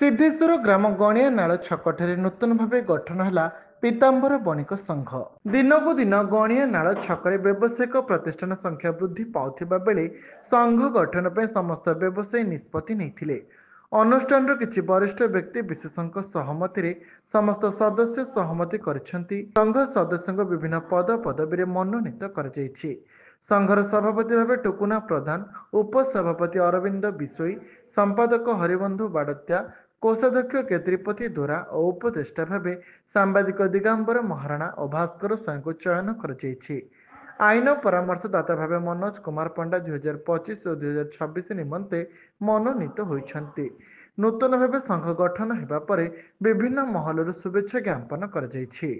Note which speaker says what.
Speaker 1: ସିଦ୍ଧେଶ୍ୱର ଗ୍ରାମ ଗଣିଆ ନାଳ ଛକଠାରେ ନୂତନ ଭାବେ ଗଠନ ହେଲା ପୀତାମ୍ବର ବଣିକ ସଂଘ। ଦିନକୁ ଦିନ ଗଣିଆ ନାଳ ଛକରେ ବ୍ୟବସାୟିକ ପ୍ରତିଷ୍ଠାନ ସଂଖ୍ୟା ବୃଦ୍ଧି ପାଉଥିବା ବେଳେ ସଂଘ ଗଠନ ପାଇଁ ସମସ୍ତ ବ୍ୟବସାୟୀ ନିଷ୍ପତ୍ତି ନେଇଥିଲେ। ଅନୁଷ୍ଠାନର କିଛି ବରିଷ୍ଠ ବ୍ୟକ୍ତି ବିଶେଷଙ୍କ ସହମତିରେ ସମସ୍ତ ସଦସ୍ୟ ସହମତି କରିଛନ୍ତି। ସଂଘ ସଦସ୍ୟଙ୍କ ବିଭିନ୍ନ ପଦ ପଦବୀରେ ମନୋନୀତ କରାଯାଇଛି। ସଂଘର ସଭାପତି ଭାବେ ଟୁକୁନା ପ୍ରଧାନ, ଉପସଭାପତି ଅରବିନ୍ଦ ବିଶୋଇ, ସମ୍ପାଦକ ହରିବନ୍ଧୁ ବାଡ଼ତ୍ୟା, କୋଷାଧ୍ୟକ୍ଷ କେତ୍ରିପତି ଦୋରା ଓ ଉପଦେଷ୍ଟା ଭାବେ ସାମ୍ବାଦିକ ଦିଗାମ୍ବର ମହାରଣା ଓ ଭାସ୍କର ସ୍ୱାଇଁଙ୍କୁ ଚୟନ କରାଯାଇଛି। ଆଇନ ପରାମର୍ଶଦାତା ଭାବେ ମନୋଜ କୁମାର ପଣ୍ଡା 2025 ଓ 2026 ନିମନ୍ତେ ମନୋନୀତ ହୋଇଛନ୍ତି। ନୂତନ ଭାବେ ସଂଘ ଗଠନ ହେବା ପରେ ବିଭିନ୍ନ ମହଲରୁ ଶୁଭେଚ୍ଛା ଜ୍ଞାପନ କରାଯାଇଛି।